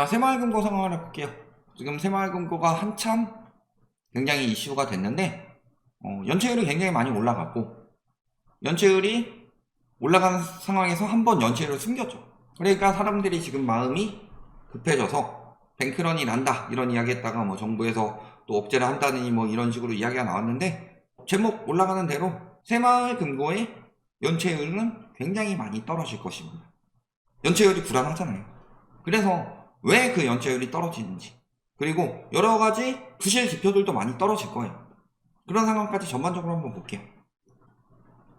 자, 새마을금고 상황을 해볼게요. 지금 새마을금고가 한참 굉장히 이슈가 됐는데 연체율이 굉장히 많이 올라갔고, 연체율이 올라가는 상황에서 한번 연체율을 숨겼죠. 그러니까 사람들이 지금 마음이 급해져서 뱅크런이 난다 이런 이야기 했다가 뭐 정부에서 또 억제를 한다느니 뭐 이런 식으로 이야기가 나왔는데, 제목 올라가는 대로 새마을금고의 연체율은 굉장히 많이 떨어질 것입니다. 연체율이 불안하잖아요. 그래서 왜 그 연체율이 떨어지는지, 그리고 여러가지 부실 지표들도 많이 떨어질 거예요. 그런 상황까지 전반적으로 한번 볼게요.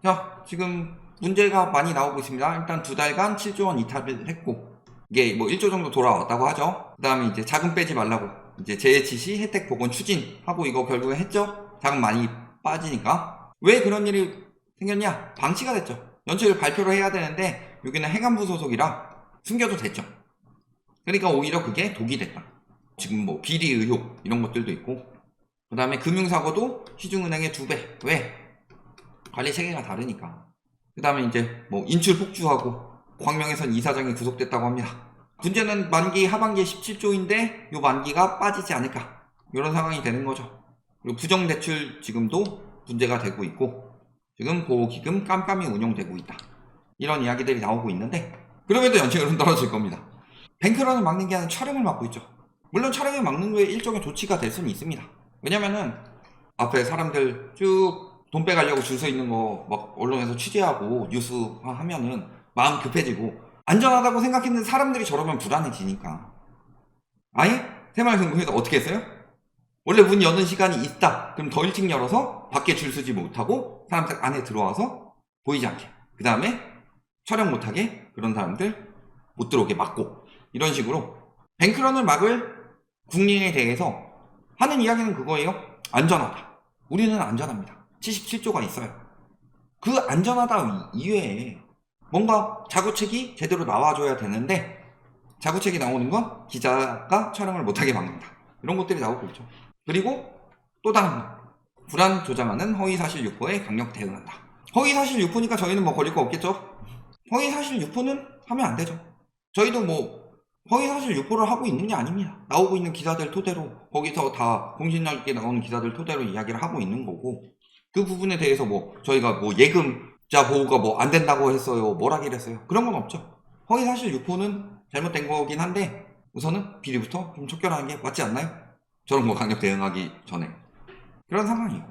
자, 지금 문제가 많이 나오고 있습니다. 일단 2달간 7조 원 이탈을 했고, 이게 뭐 1조 정도 돌아왔다고 하죠. 그 다음에 이제 자금 빼지 말라고 이제 재해치시 혜택 복원 추진하고 이거 결국에 했죠. 자금 많이 빠지니까. 왜 그런 일이 생겼냐? 방치가 됐죠. 연체율 발표를 해야 되는데 여기는 행안부 소속이라 숨겨도 됐죠. 그러니까 오히려 그게 독이 됐다. 지금 뭐 비리 의혹 이런 것들도 있고, 그 다음에 금융사고도 시중은행의 2배. 왜? 관리 체계가 다르니까. 그 다음에 이제 뭐 인출 폭주하고 광명에선 이사장이 구속됐다고 합니다. 문제는 만기 하반기에 17조인데 요 만기가 빠지지 않을까, 이런 상황이 되는 거죠. 그리고 부정대출 지금도 문제가 되고 있고, 지금 보호기금 깜깜이 운용되고 있다, 이런 이야기들이 나오고 있는데, 그럼에도 연체율은 떨어질 겁니다. 뱅크런을 막는 게 아니라 촬영을 막고 있죠. 물론 촬영을 막는 거에 일종의 조치가 될 수는 있습니다. 왜냐면은 앞에 사람들 쭉 돈 빼가려고 줄 서 있는 거 막 언론에서 취재하고 뉴스화 하면은 마음 급해지고, 안전하다고 생각했는데 사람들이 저러면 불안해지니까 아예 새마을금고에서 어떻게 했어요? 원래 문 여는 시간이 있다 그럼 더 일찍 열어서 밖에 줄 서지 못하고 사람들 안에 들어와서 보이지 않게, 그 다음에 촬영 못하게 그런 사람들 못 들어오게 막고, 이런 식으로 뱅크런을 막을 국민에 대해서 하는 이야기는 그거예요. 안전하다. 우리는 안전합니다. 77조가 있어요. 그 안전하다 이외에 뭔가 자구책이 제대로 나와줘야 되는데, 자구책이 나오는 건 기자가 촬영을 못하게 막는다, 이런 것들이 나오고 있죠. 그리고 또 다른 거, 불안 조장하는 허위사실 유포에 강력 대응한다. 허위사실 유포니까 저희는 뭐 걸릴 거 없겠죠. 허위사실 유포는 하면 안 되죠. 저희도 뭐 허위사실 유포를 하고 있는 게 아닙니다. 나오고 있는 기사들 토대로, 거기서 다 공신력 있게 나오는 기사들 토대로 이야기를 하고 있는 거고, 그 부분에 대해서 뭐 저희가 뭐 예금자 보호가 뭐 안 된다고 했어요, 뭘 하기로 했어요, 그런 건 없죠. 허위사실 유포는 잘못된 거긴 한데 우선은 비리부터 좀 척결하는 게 맞지 않나요? 저런 거 강력 대응하기 전에. 그런 상황이고,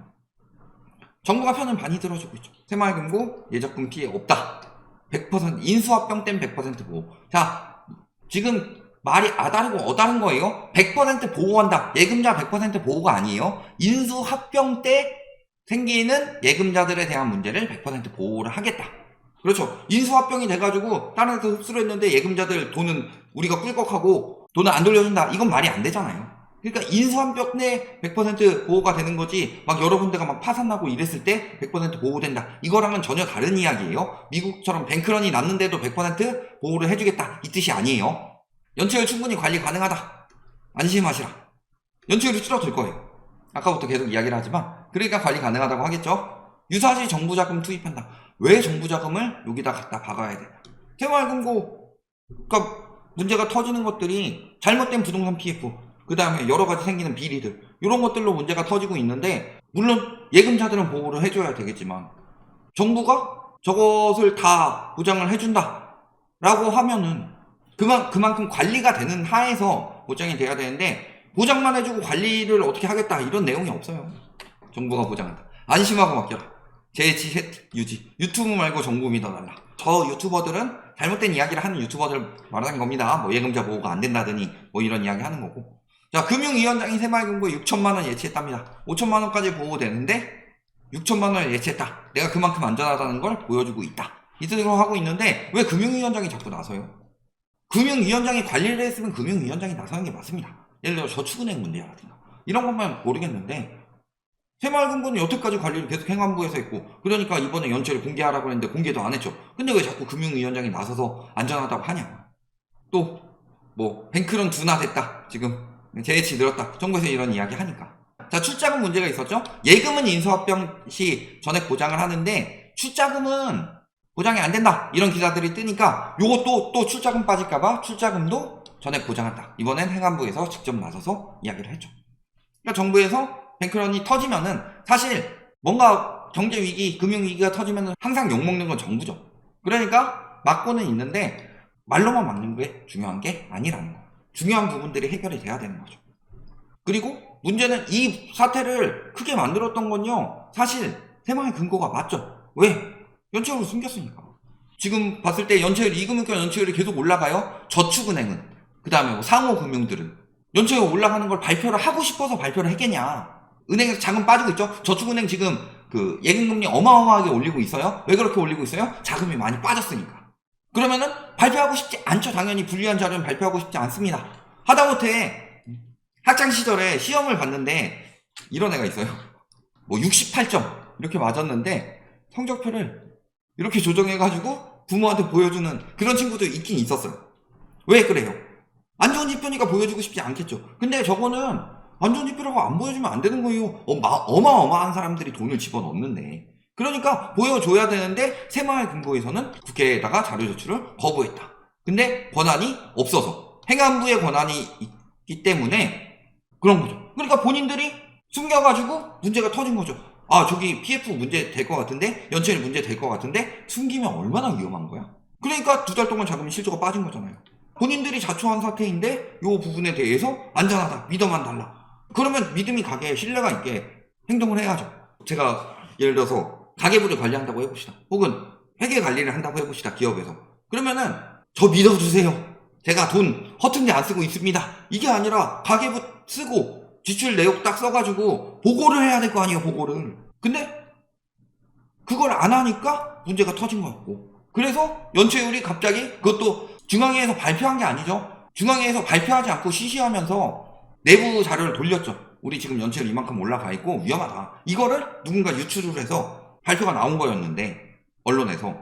정부가 편을 많이 들어주고 있죠. 새마을금고 예적금 피해 없다, 100% 인수합병 땐 100% 보호. 자, 지금 말이 아다르고 어다른 거예요. 100% 보호한다, 예금자 100% 보호가 아니에요. 인수합병 때 생기는 예금자들에 대한 문제를 100% 보호를 하겠다. 그렇죠. 인수합병이 돼가지고 다른 데서 흡수를 했는데 예금자들 돈은 우리가 꿀꺽하고 돈을 안 돌려준다, 이건 말이 안 되잖아요. 그러니까 인수합병 내 100% 보호가 되는 거지, 막 여러 군데가 막 파산나고 이랬을 때 100% 보호된다, 이거랑은 전혀 다른 이야기예요. 미국처럼 뱅크런이 났는데도 100% 보호를 해주겠다, 이 뜻이 아니에요. 연체율 충분히 관리 가능하다, 안심하시라. 연체율이 줄어들 거예요. 아까부터 계속 이야기를 하지만, 그러니까 관리 가능하다고 하겠죠. 유사시 정부 자금 투입한다. 왜 정부 자금을 여기다 갖다 박아야 되냐. 새마을금고가 문제가 터지는 것들이 잘못된 부동산 PF, 그 다음에 여러 가지 생기는 비리들, 이런 것들로 문제가 터지고 있는데, 물론 예금자들은 보호를 해줘야 되겠지만 정부가 저것을 다 보장을 해준다 라고 하면은 그만큼 관리가 되는 하에서 보장이 돼야 되는데, 보장만 해주고 관리를 어떻게 하겠다 이런 내용이 없어요. 정부가 보장한다, 안심하고 맡겨라, 재해치 유지, 유튜브 말고 정부 믿어달라. 저 유튜버들은 잘못된 이야기를 하는 유튜버들 말하는 겁니다. 뭐 예금자 보호가 안 된다더니 뭐 이런 이야기 하는 거고. 자, 금융위원장이 새마을금고에 6천만원 예치했답니다. 5천만원까지 보호되는데 6천만원을 예치했다, 내가 그만큼 안전하다는 걸 보여주고 있다, 이 뜻으로 하고 있는데, 왜 금융위원장이 자꾸 나서요? 금융위원장이 관리를 했으면 금융위원장이 나서는 게 맞습니다. 예를 들어 저축은행 문제라든가 이런 것만 모르겠는데, 새마을금고는 여태까지 관리를 계속 행안부에서 했고, 그러니까 이번에 연체를 공개하라고 했는데 공개도 안 했죠. 근데 왜 자꾸 금융위원장이 나서서 안전하다고 하냐. 또 뭐 뱅크런 둔화됐다, 지금 재해치 늘었다, 정부에서 이런 이야기 하니까. 자, 출자금 문제가 있었죠. 예금은 인수합병 시 전액 보장을 하는데 출자금은 보장이 안 된다, 이런 기사들이 뜨니까 요것도 또 출자금 빠질까봐 출자금도 전액 보장한다. 이번엔 행안부에서 직접 나서서 이야기를 했죠. 그러니까 정부에서 뱅크런이 터지면은 사실 뭔가 경제 위기, 금융 위기가 터지면은 항상 욕먹는 건 정부죠. 그러니까 막고는 있는데 말로만 막는 게 중요한 게 아니라는 거예요. 중요한 부분들이 해결이 돼야 되는 거죠. 그리고 문제는 이 사태를 크게 만들었던 건요, 사실 새마을 금고가 맞죠. 왜? 연체율을 숨겼으니까. 지금 봤을 때 연체율, 이금융권 연체율이 계속 올라가요. 저축은행은, 그 다음에 뭐 상호금융들은 연체율 올라가는 걸 발표를 하고 싶어서 발표를 했겠냐. 은행에서 자금 빠지고 있죠. 저축은행 지금 그 예금금리 어마어마하게 올리고 있어요. 왜 그렇게 올리고 있어요? 자금이 많이 빠졌으니까. 그러면은 발표하고 싶지 않죠. 당연히 불리한 자료는 발표하고 싶지 않습니다. 하다못해 학창시절에 시험을 봤는데 이런 애가 있어요. 뭐 68점 이렇게 맞았는데 성적표를 이렇게 조정해가지고 부모한테 보여주는 그런 친구도 있긴 있었어요. 왜 그래요? 안 좋은 지표니까 보여주고 싶지 않겠죠. 근데 저거는 안 좋은 지표라고 안 보여주면 안 되는 거예요. 어마어마한 사람들이 돈을 집어넣는데. 그러니까 보여줘야 되는데 새마을금고에서는 국회에다가 자료 제출을 거부했다. 근데 권한이 없어서, 행안부의 권한이 있기 때문에 그런 거죠. 그러니까 본인들이 숨겨가지고 문제가 터진 거죠. 아, 저기 PF 문제 될 것 같은데, 연체율 문제 될 것 같은데 숨기면 얼마나 위험한 거야. 그러니까 2달 동안 자금이 실조가 빠진 거잖아요. 본인들이 자초한 사태인데 이 부분에 대해서 안전하다, 믿어만 달라. 그러면 믿음이 가게, 신뢰가 있게 행동을 해야죠. 제가 예를 들어서 가계부를 관리한다고 해봅시다. 혹은 회계 관리를 한다고 해봅시다. 기업에서. 그러면은 저 믿어주세요. 제가 돈 허튼 데 안 쓰고 있습니다. 이게 아니라 가계부 쓰고 지출 내역 딱 써가지고 보고를 해야 될 거 아니에요. 보고를. 근데 그걸 안 하니까 문제가 터진 거였고, 그래서 연체율이 갑자기, 그것도 중앙회에서 발표한 게 아니죠. 중앙회에서 발표하지 않고 시시하면서 내부 자료를 돌렸죠. 우리 지금 연체율 이만큼 올라가 있고 위험하다. 이거를 누군가 유출을 해서 발표가 나온 거였는데, 언론에서.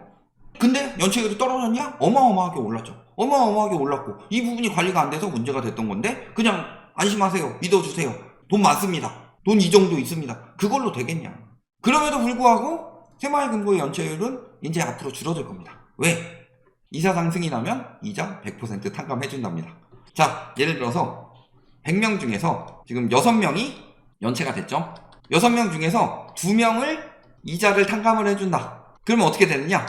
근데 연체율이 떨어졌냐? 어마어마하게 올랐죠. 어마어마하게 올랐고, 이 부분이 관리가 안 돼서 문제가 됐던 건데 그냥 안심하세요, 믿어주세요, 돈 많습니다, 돈 이 정도 있습니다, 그걸로 되겠냐. 그럼에도 불구하고 새마을금고의 연체율은 이제 앞으로 줄어들 겁니다. 왜? 이사장 승인하면 이자 100% 탕감해준답니다. 자, 예를 들어서 100명 중에서 지금 6명이 연체가 됐죠. 6명 중에서 2명을 이자를 탕감을 해준다. 그러면 어떻게 되느냐?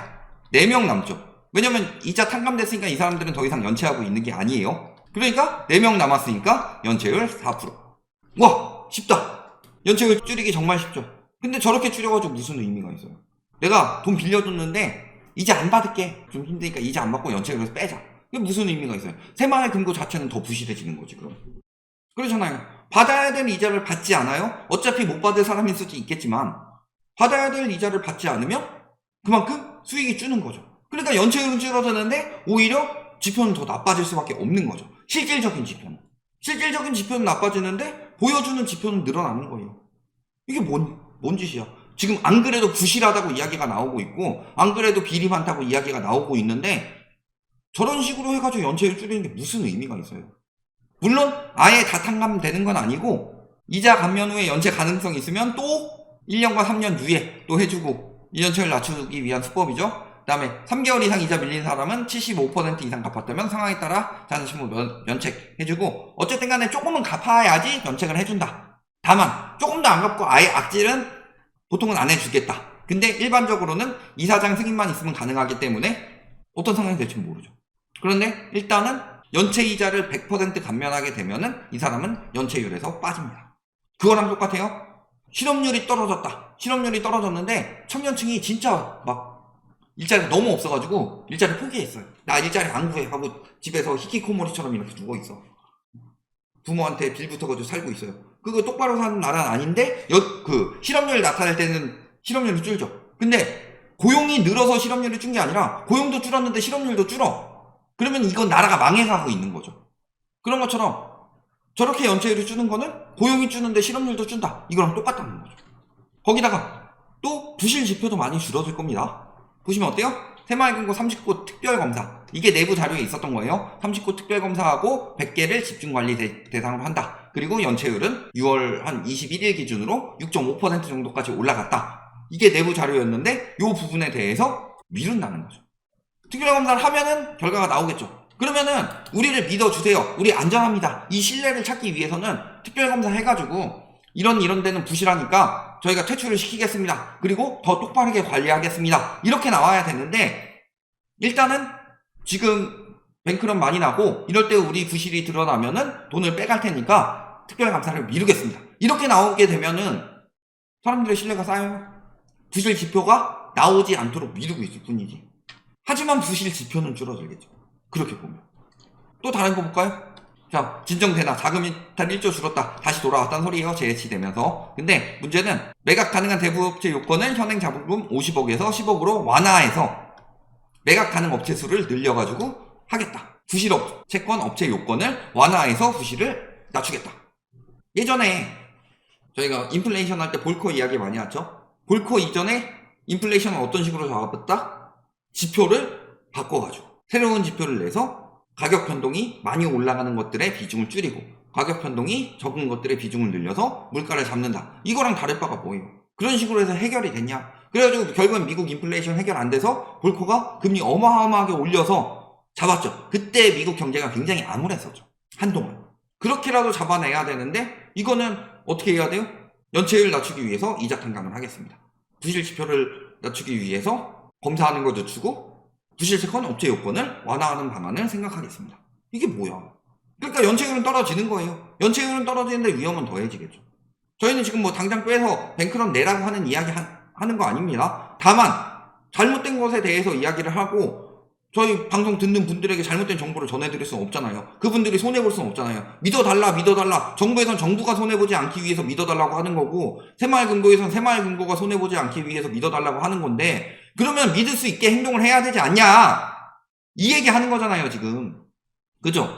4명 남죠. 왜냐면 이자 탕감됐으니까 이 사람들은 더 이상 연체하고 있는 게 아니에요. 그러니까 4명 남았으니까 연체율 4%. 와, 쉽다. 연체율 줄이기 정말 쉽죠. 근데 저렇게 줄여가지고 무슨 의미가 있어요? 내가 돈 빌려줬는데 이자 안 받을게, 좀 힘드니까 이자 안 받고 연체율에서 빼자. 이게 무슨 의미가 있어요? 새마을금고 자체는 더 부실해지는 거지. 그럼 그렇잖아요. 받아야 될 이자를 받지 않아요? 어차피 못 받을 사람일 수도 있겠지만 받아야 될 이자를 받지 않으면 그만큼 수익이 주는 거죠. 그러니까 연체율은 줄어드는데 오히려 지표는 더 나빠질 수밖에 없는 거죠. 실질적인 지표는 나빠지는데 보여주는 지표는 늘어나는 거예요. 이게 뭔 짓이야. 지금 안 그래도 부실하다고 이야기가 나오고 있고, 안 그래도 비리 많다고 이야기가 나오고 있는데 저런 식으로 해가지고 연체율 줄이는 게 무슨 의미가 있어요? 물론 아예 다 탕감되는 건 아니고, 이자 감면 후에 연체 가능성이 있으면 또 1년과 3년 유예 또 해주고, 이 연체율 낮추기 위한 수법이죠. 그 다음에 3개월 이상 이자 밀린 사람은 75% 이상 갚았다면 상황에 따라 자산심부 면책해주고, 어쨌든 간에 조금은 갚아야지 면책을 해준다. 다만 조금 더 안 갚고 아예 악질은 보통은 안 해주겠다. 근데 일반적으로는 이사장 승인만 있으면 가능하기 때문에 어떤 상황이 될지 모르죠. 그런데 일단은 연체 이자를 100% 감면하게 되면은 이 사람은 연체율에서 빠집니다. 그거랑 똑같아요. 실업률이 떨어졌다. 실업률이 떨어졌는데 청년층이 진짜 막 일자리가 너무 없어가지고 일자리 포기했어요. 나 일자리 안 구해 하고 집에서 히키코모리처럼 이렇게 누워있어. 부모한테 빌 붙어가지고 살고 있어요. 그거 똑바로 사는 나라는 아닌데 실업률이 나타날 때는 실업률이 줄죠. 근데 고용이 늘어서 실업률이 준 게 아니라 고용도 줄었는데 실업률도 줄어. 그러면 이건 나라가 망해가고 있는 거죠. 그런 것처럼 저렇게 연체율이 주는 거는 고용이 주는데 실업률도 준다, 이거랑 똑같다는 거죠. 거기다가 또 부실 지표도 많이 줄어들 겁니다. 보시면 어때요? 새마을금고 39 특별검사, 이게 내부 자료에 있었던 거예요. 39 특별검사하고 100개를 집중관리 대상으로 한다. 그리고 연체율은 6월 한 21일 기준으로 6.5% 정도까지 올라갔다. 이게 내부 자료였는데 이 부분에 대해서 미룬다는 거죠. 특별검사를 하면은 결과가 나오겠죠. 그러면은 우리를 믿어주세요. 우리 안전합니다. 이 신뢰를 찾기 위해서는 특별검사 해가지고 이런 데는 부실하니까 저희가 퇴출을 시키겠습니다. 그리고 더 똑바르게 관리하겠습니다. 이렇게 나와야 되는데 일단은 지금 뱅크런 많이 나고 이럴 때 우리 부실이 드러나면은 돈을 빼갈 테니까 특별감사를 미루겠습니다. 이렇게 나오게 되면은 사람들의 신뢰가 쌓여요. 부실 지표가 나오지 않도록 미루고 있을 뿐이지. 하지만 부실 지표는 줄어들겠죠. 그렇게 보면. 또 다른 거 볼까요? 자, 진정되나 자금 이탈 1조 줄었다. 다시 돌아왔다는 소리예요. 재해치되면서. 근데 문제는 매각 가능한 대부업체 요건을 현행 자본금 50억에서 10억으로 완화해서 매각 가능 업체 수를 늘려가지고 하겠다. 부실 채권 업체 요건을 완화해서 부실을 낮추겠다. 예전에 저희가 인플레이션 할 때 볼코 이야기 많이 하죠. 볼코 이전에 인플레이션은 어떤 식으로 잡았다? 지표를 바꿔가지고 새로운 지표를 내서 가격 변동이 많이 올라가는 것들의 비중을 줄이고 가격 변동이 적은 것들의 비중을 늘려서 물가를 잡는다. 이거랑 다를 바가 뭐예요? 그런 식으로 해서 해결이 됐냐? 그래가지고 결국은 미국 인플레이션 해결 안 돼서 볼코가 금리 어마어마하게 올려서 잡았죠. 그때 미국 경제가 굉장히 암울했었죠. 한동안. 그렇게라도 잡아내야 되는데 이거는 어떻게 해야 돼요? 연체율 낮추기 위해서 이자 탕감을 하겠습니다. 부실 지표를 낮추기 위해서 검사하는 거 늦추고 부실채권 업체 요건을 완화하는 방안을 생각하겠습니다. 이게 뭐야? 그러니까 연체율은 떨어지는 거예요. 연체율은 떨어지는데 위험은 더해지겠죠. 저희는 지금 뭐 당장 빼서 뱅크런 내라고 하는 이야기 하는 거 아닙니다. 다만 잘못된 것에 대해서 이야기를 하고 저희 방송 듣는 분들에게 잘못된 정보를 전해드릴 수는 없잖아요. 그분들이 손해볼 수는 없잖아요. 믿어달라. 정부에선 정부가 손해보지 않기 위해서 믿어달라고 하는 거고 새마을금고에선 새마을금고가 손해보지 않기 위해서 믿어달라고 하는 건데 그러면 믿을 수 있게 행동을 해야 되지 않냐 이 얘기 하는 거잖아요 지금. 그죠?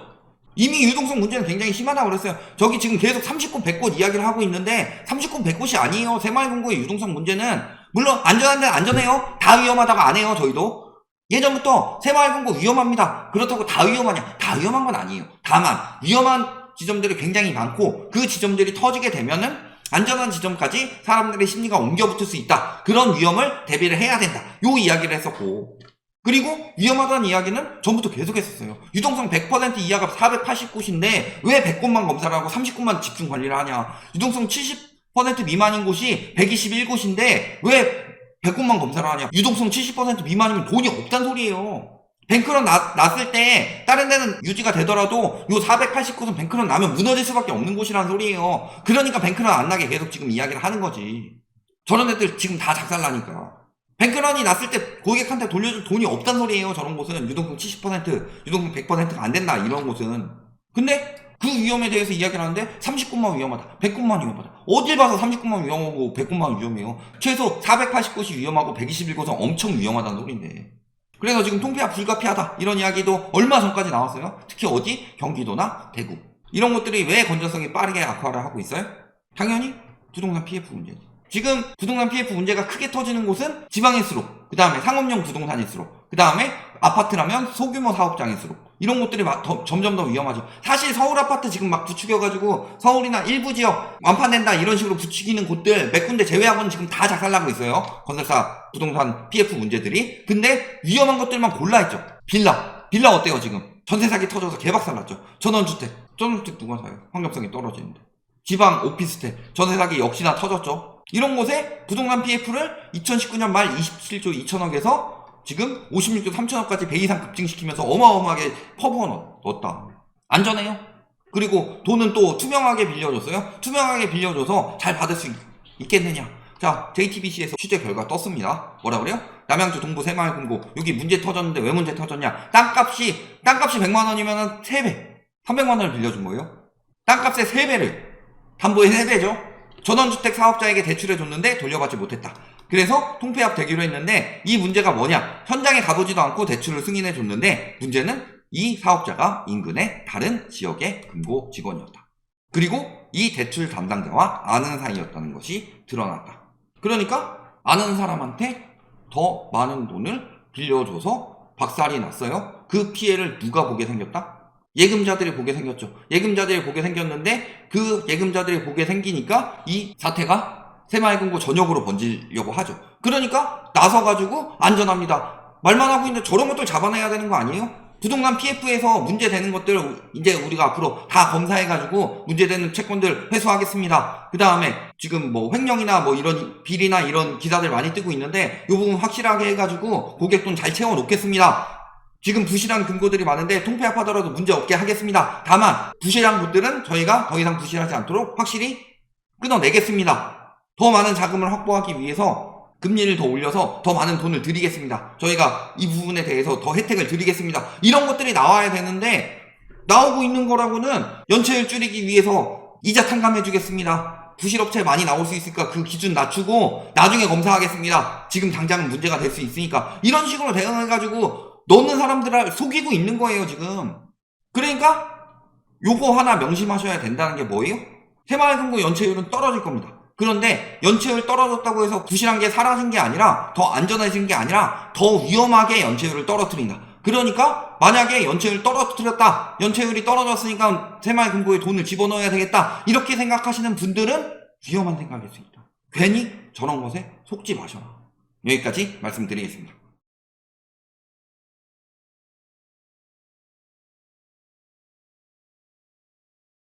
이미 유동성 문제는 굉장히 심하다고 그랬어요. 저기 지금 계속 30곳 100곳 이야기를 하고 있는데 30곳 100곳이 아니에요. 새마을금고의 유동성 문제는. 물론 안전한 데는 안전해요. 다 위험하다고 안 해요. 저희도 예전부터 새마을금고 위험합니다. 그렇다고 다 위험하냐? 다 위험한 건 아니에요. 다만 위험한 지점들이 굉장히 많고 그 지점들이 터지게 되면은 안전한 지점까지 사람들의 심리가 옮겨붙을 수 있다. 그런 위험을 대비를 해야 된다. 요 이야기를 했었고 그리고 위험하다는 이야기는 전부터 계속 했었어요. 유동성 100% 이하가 480곳인데 왜 100곳만 검사를 하고 30곳만 집중 관리를 하냐. 유동성 70% 미만인 곳이 121곳인데 왜 100곳만 검사를 하냐. 유동성 70% 미만이면 돈이 없단 소리예요. 뱅크런 났을 때 다른 데는 유지가 되더라도 요 480곳은 뱅크런 나면 무너질 수밖에 없는 곳이라는 소리예요. 그러니까 뱅크런 안 나게 계속 지금 이야기를 하는 거지. 저런 애들 지금 다 작살나니까. 뱅크런이 났을 때 고객한테 돌려줄 돈이 없단 소리예요. 저런 곳은 유동성 70% 유동성 100%가 안 된다 이런 곳은. 근데 그 위험에 대해서 이야기를 하는데 30곳만 위험하다 100곳만 위험하다. 어딜 봐서 30곳만 위험하고 100곳만 위험해요. 최소 480곳이 위험하고 121곳은 엄청 위험하다는 소리인데. 그래서 지금 통폐합 불가피하다 이런 이야기도 얼마 전까지 나왔어요. 특히 어디? 경기도나 대구. 이런 것들이 왜 건전성이 빠르게 악화를 하고 있어요? 당연히 부동산 PF 문제지. 지금 부동산 PF 문제가 크게 터지는 곳은 지방일수록, 그 다음에 상업용 부동산일수록, 그 다음에 아파트라면 소규모 사업장일수록 이런 곳들이 점점 더 위험하죠. 사실 서울 아파트 지금 막 부추겨가지고 서울이나 일부 지역 완판된다 이런 식으로 부추기는 곳들 몇 군데 제외하고는 지금 다 작살나고 있어요. 건설사 부동산 PF 문제들이. 근데 위험한 것들만 골라있죠. 빌라 어때요 지금? 전세 사기 터져서 개박살났죠. 전원주택 누가 사요? 환경성이 떨어지는데. 지방 오피스텔 전세 사기 역시나 터졌죠. 이런 곳에 부동산 PF를 2019년 말 27조 2천억에서 지금 56조 3천억까지 배 이상 급증시키면서 어마어마하게 퍼부어 넣었다. 안전해요. 그리고 돈은 또 투명하게 빌려줬어요. 투명하게 빌려줘서 잘 받을 수 있겠느냐. 자, JTBC에서 취재 결과 떴습니다. 뭐라 그래요? 남양주 동부 새마을금고 여기 문제 터졌는데 왜 문제 터졌냐. 땅값이 100만 원이면 3배 300만 원을 빌려준 거예요. 땅값의 3배를 담보의 3배죠. 전원주택 사업자에게 대출해줬는데 돌려받지 못했다. 그래서 통폐합 되기로 했는데 이 문제가 뭐냐. 현장에 가보지도 않고 대출을 승인해줬는데 문제는 이 사업자가 인근의 다른 지역의 금고 직원이었다. 그리고 이 대출 담당자와 아는 사이였다는 것이 드러났다. 그러니까 아는 사람한테 더 많은 돈을 빌려줘서 박살이 났어요. 그 피해를 누가 보게 생겼다? 예금자들이 보게 생겼죠. 예금자들이 보게 생겼는데 그 예금자들이 보게 생기니까 이 사태가 새마을금고 전역으로 번지려고 하죠. 그러니까 나서가지고 안전합니다. 말만 하고 있는데 저런 것들 잡아내야 되는 거 아니에요? 부동산 PF에서 문제되는 것들 이제 우리가 앞으로 다 검사해가지고 문제되는 채권들 회수하겠습니다. 그 다음에 지금 뭐 횡령이나 뭐 이런 비리나 이런 기사들 많이 뜨고 있는데 이 부분 확실하게 해가지고 고객 돈 잘 채워 놓겠습니다. 지금 부실한 금고들이 많은데 통폐합하더라도 문제 없게 하겠습니다. 다만 부실한 곳들은 저희가 더 이상 부실하지 않도록 확실히 끊어내겠습니다. 더 많은 자금을 확보하기 위해서 금리를 더 올려서 더 많은 돈을 드리겠습니다. 저희가 이 부분에 대해서 더 혜택을 드리겠습니다. 이런 것들이 나와야 되는데 나오고 있는 거라고는 연체율 줄이기 위해서 이자 탕감해 주겠습니다. 부실업체 많이 나올 수 있으니까 그 기준 낮추고 나중에 검사하겠습니다. 지금 당장은 문제가 될 수 있으니까 이런 식으로 대응해가지고 넣는 사람들을 속이고 있는 거예요 지금. 그러니까 요거 하나 명심하셔야 된다는 게 뭐예요? 새마을금고 연체율은 떨어질 겁니다. 그런데 연체율 떨어졌다고 해서 부실한 게 사라진 게 아니라 더 안전해진 게 아니라 더 위험하게 연체율을 떨어뜨린다. 그러니까 만약에 연체율 떨어뜨렸다, 연체율이 떨어졌으니까 새마을금고에 돈을 집어넣어야 되겠다, 이렇게 생각하시는 분들은 위험한 생각일 수 있다. 괜히 저런 것에 속지 마셔라. 여기까지 말씀드리겠습니다.